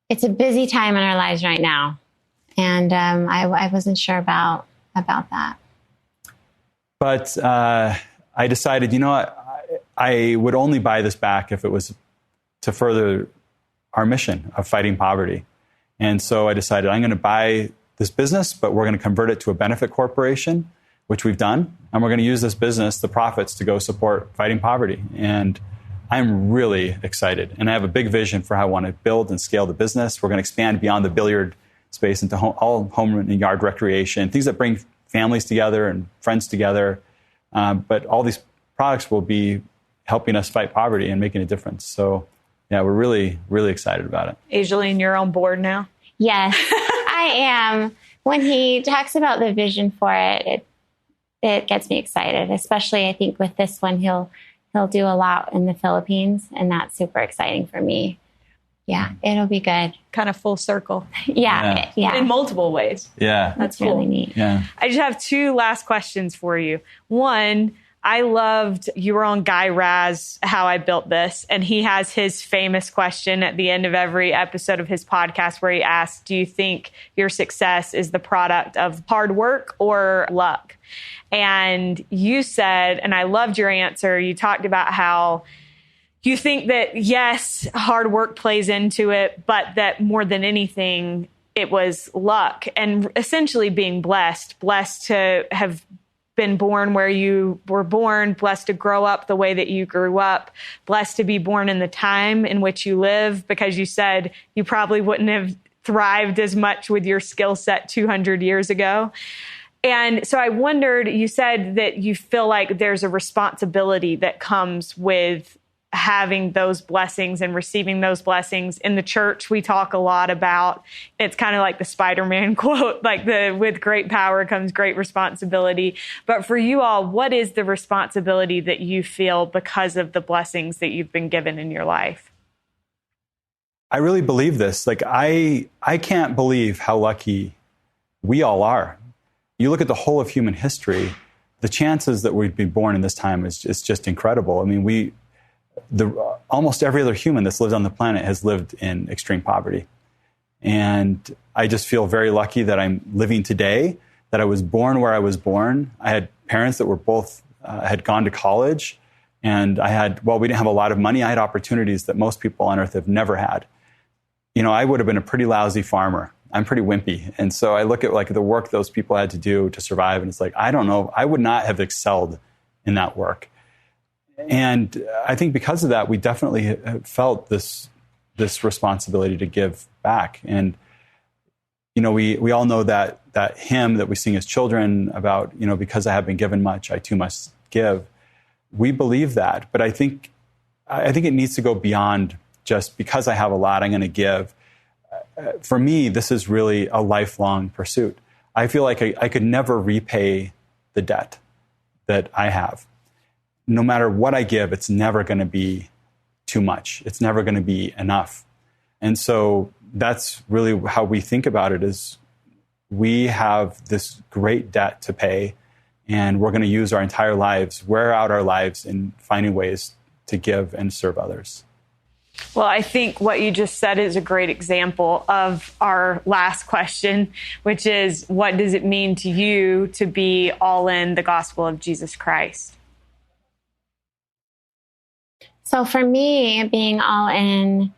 C: it's a busy time in our lives right now. And I wasn't sure about that.
B: But I decided, I would only buy this back if it was to further our mission of fighting poverty. And so I decided I'm going to buy this business, but we're going to convert it to a benefit corporation, which we've done. And we're going to use this business, the profits, to go support fighting poverty. And I'm really excited. And I have a big vision for how I want to build and scale the business. We're going to expand beyond the billiard space into all home and yard recreation, things that bring families together and friends together. But all these products will be helping us fight poverty and making a difference. So, yeah, we're really, really excited about it.
A: Asialene, you're on board now?
C: Yes, I am. When he talks about the vision for it, it gets me excited, especially I think with this one, he'll do a lot in the Philippines, and that's super exciting for me. Yeah, it'll be good.
A: Kind of full circle.
C: Yeah.
A: In multiple ways.
B: Yeah.
A: That's cool.
C: Really neat.
B: Yeah.
A: I just have two last questions for you. One, I loved, you were on Guy Raz, How I Built This, and he has his famous question at the end of every episode of his podcast where he asks, do you think your success is the product of hard work or luck? And you said, and I loved your answer, you talked about how you think that, yes, hard work plays into it, but that more than anything, it was luck and essentially being blessed to have been born where you were born, blessed to grow up the way that you grew up, blessed to be born in the time in which you live, because you said you probably wouldn't have thrived as much with your skill set 200 years ago. And so I wondered, you said that you feel like there's a responsibility that comes with having those blessings and receiving those blessings. In the church, we talk a lot about, it's kind of like the Spider-Man quote, like with great power comes great responsibility. But for you all, what is the responsibility that you feel because of the blessings that you've been given in your life?
B: I really believe this. Like, I can't believe how lucky we all are. You look at the whole of human history, the chances that we've been born in this time is just incredible. I mean, almost every other human that's lived on the planet has lived in extreme poverty. And I just feel very lucky that I'm living today, that I was born where I was born. I had parents that were both, had gone to college. And we didn't have a lot of money. I had opportunities that most people on earth have never had. You know, I would have been a pretty lousy farmer. I'm pretty wimpy. And so I look at like the work those people had to do to survive. And it's like, I don't know, I would not have excelled in that work. And I think because of that, we definitely felt this responsibility to give back. And, you know, we all know that hymn that we sing as children about, you know, because I have been given much, I too must give. We believe that. But I think it needs to go beyond just because I have a lot, I'm going to give. For me, this is really a lifelong pursuit. I feel like I could never repay the debt that I have. No matter what I give, it's never going to be too much. It's never going to be enough. And so that's really how we think about it, is we have this great debt to pay, and we're going to use our entire lives, wear out our lives in finding ways to give and serve others.
A: Well, I think what you just said is a great example of our last question, which is, what does it mean to you to be all in the gospel of Jesus Christ?
C: So for me, being all in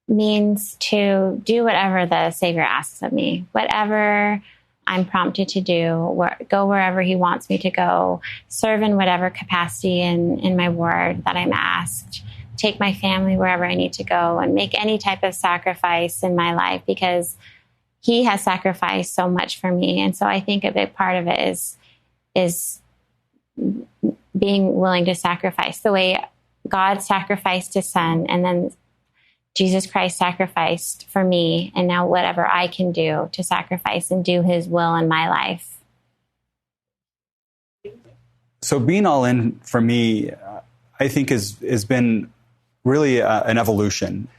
C: means to do whatever the Savior asks of me, whatever I'm prompted to do, go wherever he wants me to go, serve in whatever capacity in my ward that I'm asked, take my family wherever I need to go, and make any type of sacrifice in my life, because he has sacrificed so much for me. And so I think a big part of it is being willing to sacrifice the way God sacrificed his son, and then Jesus Christ sacrificed for me, and now whatever I can do to sacrifice and do his will in my life.
B: So being all in for me, I think has been really an evolution.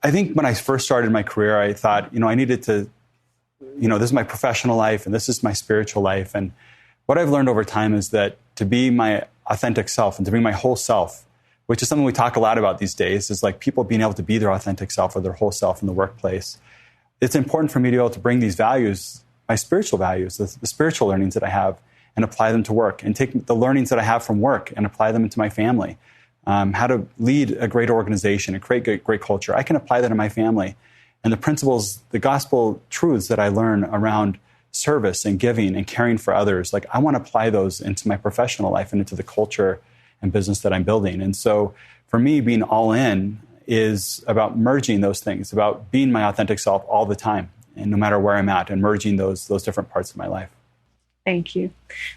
B: I think when I first started my career, I thought, I needed to, this is my professional life and this is my spiritual life. And what I've learned over time is that to be my authentic self and to be my whole self, which is something we talk a lot about these days, is like people being able to be their authentic self or their whole self in the workplace. It's important for me to be able to bring these values, my spiritual values, the spiritual learnings that I have, and apply them to work, and take the learnings that I have from work and apply them into my family. How to lead a great organization and create great culture. I can apply that in my family. And the principles, the gospel truths that I learn around service and giving and caring for others, like I want to apply those into my professional life and into the culture and business that I'm building. And so for me, being all in is about merging those things, about being my authentic self all the time, and no matter where I'm at, and merging those different parts of my life.
A: Thank you.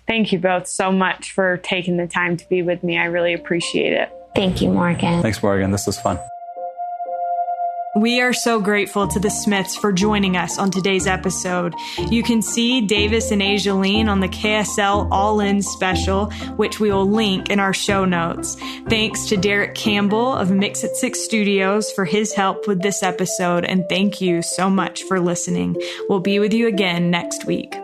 A: Thank you both so much for taking the time to be with me. I really appreciate it.
C: Thank you, Morgan.
B: Thanks, Morgan. This was fun.
A: We are so grateful to the Smiths for joining us on today's episode. You can see Davis and Asialene on the KSL All In special, which we will link in our show notes. Thanks to Derek Campbell of Mix It 6 Studios for his help with this episode, and thank you so much for listening. We'll be with you again next week.